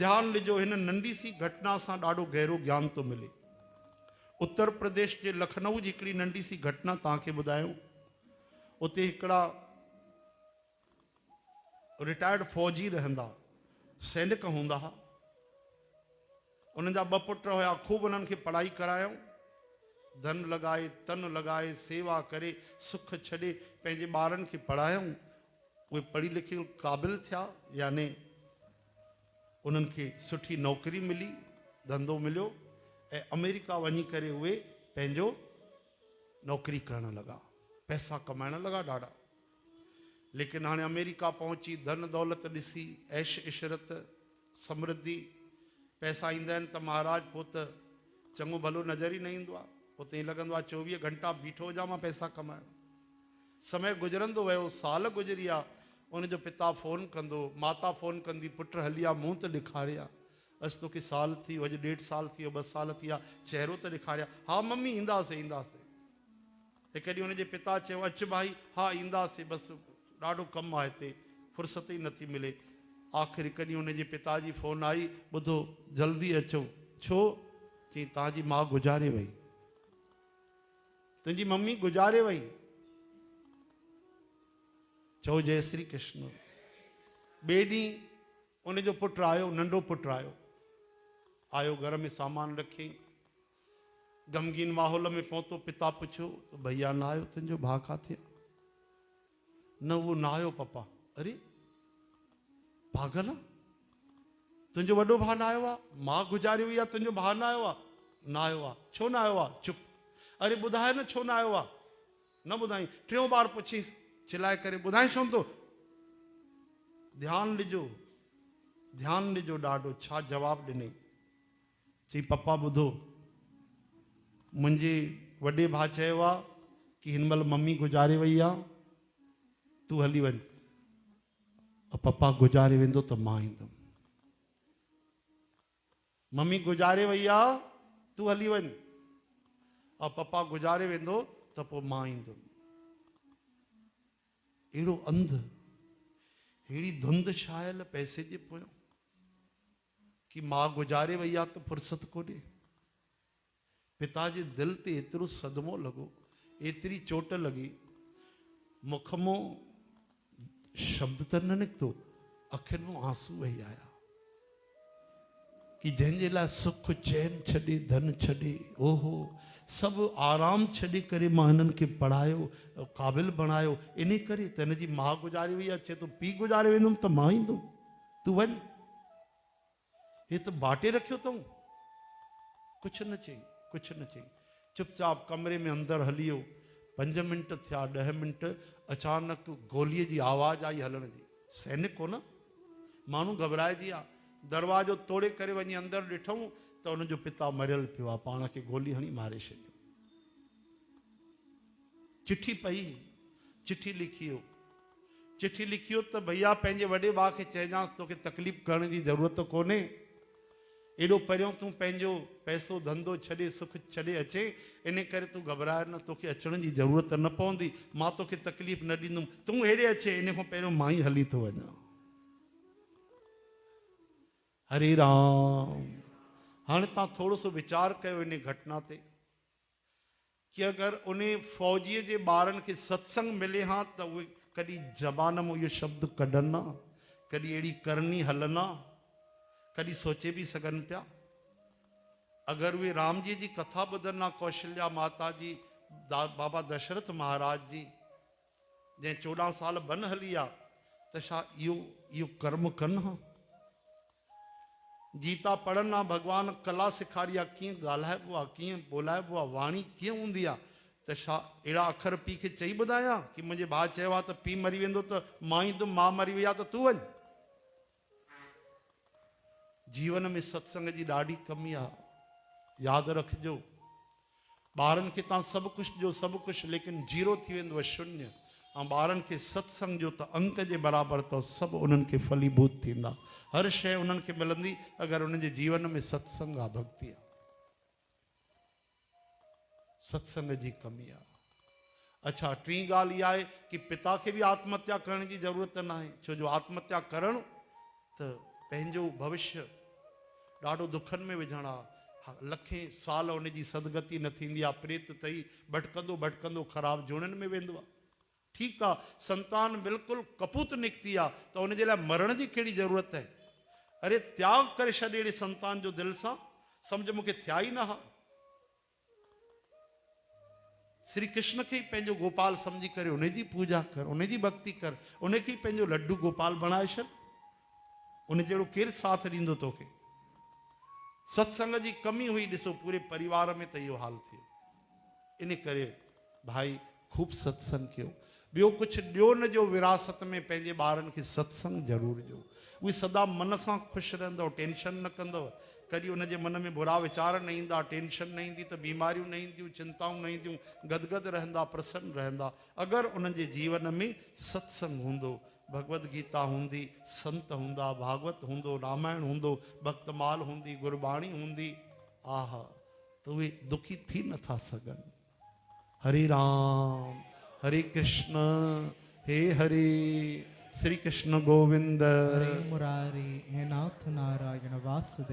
ध्यान ॾिजो, हिन नंढी सी घटना सां ॾाढो गहरो ज्ञान तो मिले। उत्तर प्रदेश के लखनऊ जी हिकिड़ी नंढी सी घटना तव्हांखे ॿुधायूं। उते हिकिड़ा रिटायर्ड फौजी रहंदा, सैनिक हूंदा हुआ। उन्हनि जा 2 पुट हुया। खूब उन्हनि खे पढ़ाई करायूं, धन लॻाए तन लॻाए सेवा करे सुख छॾे पंहिंजे ॿारनि खे पढ़ायूं। उहे पढ़ी लिखी क़ाबिल थिया, यानी उन्हनि खे सुठी नौकरी मिली, धंधो मिलियो ऐं अमेरिका वञी करे उहे पंहिंजो नौकरी करण लॻा, पैसा कमाइण लॻा ॾाढा। लेकिन हाणे अमेरिका पहुची, धन दौलत ॾिसी, ऐश इशरत समृद्धि, पैसा ईंदा आहिनि त महाराज पोइ त चङो भलो नज़र ई न ईंदो आहे। पोइ त ईअं लॻंदो आहे 24 घंटा बीठो हुजां मां पैसा कमाइण। समय गुज़रंदो वियो, साल गुज़री विया। उनजो पिता फ़ोन कंदो, माता फ़ोन कंदी, पुट हली आ, मुंहुं त ॾेखारिया, अॼु तोखे साल थी वियो, अॼु 1.5 साल थी वियो, 2 साल थी विया, चहिरो त ॾेखारिया। हा मम्मी ईंदासीं ईंदासीं। हिकु ॾींहुं हुनजे पिता चयो, अचु भाई, हा ईंदासीं, बसि ॾाढो कमु आहे हिते, फुर्सत ई नथी मिले। आख़िर हिकु ॾींहुं हुनजे पिता जी फ़ोन आई, ॿुधो जल्दी अचो। छो? चई तव्हांजी माउ गुज़ारे वई, तुंहिंजी मम्मी गुज़ारे वई। चओ जय श्री कृष्ण। ॿिए ॾींहुं उनजो पुटु आयो, नंढो पुटु आयो घर में सामान रखे, गमगीन माहौल में पहुतो। पिता पुछो त भैया न आयो, तुंहिंजो भाउ किथे? न उहो न आयो पप्पा। अरे पागल आहे, तुंहिंजो वॾो भाउ न आयो आहे, मां गुज़ारी हुई आहे, तुंहिंजो भाउ न आयो आहे? न आयो आहे। छो न आयो आहे? चुप। अरे ॿुधाए न छो न आयो आहे? न ॿुधाई। 3 बार पुछीस, चिल्लाए करे ॿुधाए छो तो? ध्यानु ॾिजो, ध्यानु ॾिजो ॾाढो। छा जवाबु ॾिनई? चई पप्पा ॿुधो, मुंहिंजे वॾे भाउ चयो आहे कि हिन महिल मम्मी गुज़ारे वई आहे, तूं हली वञ। पप्पा गुज़ारे वेंदो त मां ईंदुमि। मम्मी गुज़ारे वई आहे, तूं हली वञ, और पप्पा गुज़ारे वेंदो त पोइ मां ईंदुमि। अहिड़ो अंध, अहिड़ी धुंध छायल पैसे जे पोयां कि मां गुज़ारे वई आहे त फुर्सत कोन्हे। पिता जे दिल ते एतिरो सदमो लॻो, एतिरी चोट लॻी, मुख मां शब्द त न निकितो, अखियुनि मां आंसू वही आया कि जंहिंजे लाइ सुख चैन छॾे, धन छॾे, ओहो सभु आराम छॾे करे मां हिननि खे पढ़ायो, क़ाबिल बणायो, इन करे त हिन जी माउ गुज़ारे वई आहे। चए थो पीउ गुज़ारे वेंदुमि त मां ईंदुमि, तूं वञ। हे त बाटे रखियो अथऊं। कुझु न चई, कुझु न चई, चुपचाप कमरे में अंदरि हली वियो। 5 मिंट थिया, 10 मिंट, अचानक गोलीअ जी आवाज़ आई हलण जी। सैनिक हो न, माण्हू घबराइजी विया। दरवाजो तोड़े करे वञी अंदरि ॾिठऊं त उनजो पिता मरियल पियो आहे, पाण खे गोली हणी मारे छॾियो। चिठी पई, चिठी लिखी हो, चिठी लिखी हो त भैया पंहिंजे वॾे भाउ खे चइजांसि तोखे तकलीफ़ करण जी ज़रूरत कोन्हे, एॾो परियों तूं पंहिंजो पैसो धंधो छॾे, सुख छॾे अचे, इन करे तूं घबराए न, तोखे अचण जी ज़रूरत न पवंदी, मां तोखे तकलीफ़ न ॾींदुमि, तूं हेॾे अचे, इन खां पहिरियों मां ई हली थो वञा। हरे राम। हाणे तव्हां थोरो सो वीचार कयो इन घटना ते कि अगरि उन फौजीअ जे ॿारनि खे सत्संग मिले हा त उहे कॾहिं ज़बान में इहो शब्द कढनि न, कॾहिं अहिड़ी करणी हलनि न, कॾहिं सोचे बि सघनि पिया। अगरि उहे राम जी कथा ॿुधनि हा, कौशल्या माता जी, बाबा दशरथ महाराज जी, जंहिं 14 साल बन हली आहे, त छा इहो कर्म कनि हा? गीता पढ़नि हा, भॻवान कला सेखारी आहे, कीअं ॻाल्हाइबो आहे, कीअं ॿोलाइबो आहे, वाणी कीअं हूंदी आहे, त छा अहिड़ा अखर पीउ खे चई ॿुधायां कि मुंहिंजे भाउ चयो आहे त पीउ मरी वेंदो त मां ईंदुमि, मां मरी वई आहे त तूं वञ। जीवन में सत्संग जी ॾाढी कमी आहे, यादि रखिजो। ॿारनि खे तव्हां सभु कुझु ॾियो, सभु कुझु, लेकिन 0 थी वेंदो शून्य। ऐं ॿारनि खे सत्संग जो त अंक जे बराबरि अथव, सभु उन्हनि खे फलीभूत थींदा, हर शइ उन्हनि खे मिलंदी अगरि उन्हनि जे जीवन में सत्संग आहे, भक्ति आहे। सत्संग जी कमी आहे। अच्छा, टी ॻाल्हि इहा आहे कि पिता खे बि आत्महत्या करण जी ज़रूरत न आहे, छो जो आत्महत्या करणु त पंहिंजो भविष्य ॾाढो दुखनि में विझणा, लखे साल उन जी सदगति न थींदी आहे, प्रेत तई भटकंदो भटकंदो ख़राब जोड़नि में वेंदो आहे। ठीकु आहे, संतान बिल्कुलु कपूत निकिती आहे त उनजे लाइ मरण जी कहिड़ी ज़रूरत आहे? अरे त्याग करे छॾ अहिड़े संतान जो दिलि सां, सम्झ मूंखे थिया ई न हा। श्री कृष्ण खे पंहिंजो गोपाल समझी करे उनजी पूजा कर, उनजी भक्ति कर, उनखे पंहिंजो लड्डू गोपाल बणाए छॾ। उन जहिड़ो केरु साथ ॾींदो तोखे? सत्संग जी कमी हुई, ॾिसो पूरे परिवार में त इहो हाल थियो। इन करे भाई खूब सत्संग कयो। ॿियो कुझु ॾियो न जो विरासत में, पंहिंजे ॿारनि खे सत्संग ज़रूरु ॾियो। उहे सदा मन सां ख़ुशि रहंदव, टेंशन न कंदव, कॾहिं उनजे मन में बुरा वीचार न ईंदा, टेंशन न ईंदी त बीमारियूं न ईंदियूं, चिंताऊं न ईंदियूं, गदगद रहंदा, प्रसन्न रहंदा। अगरि उन्हनि जे जीवन में सत्संग हूंदो, भगवत गीता हूंदी, संत हूंदा, भागवत हूंदो, रामायण हूंदो, भक्तमाल हूंदी, गुरबाणी हूंदी, आहा, त उहे दुखी थी नथा सघनि। हरे राम हरे कृष्ण हे हरे, श्री कृष्ण गोविंद हरे मुरारी, हे नाथ नारायण वासुदेव।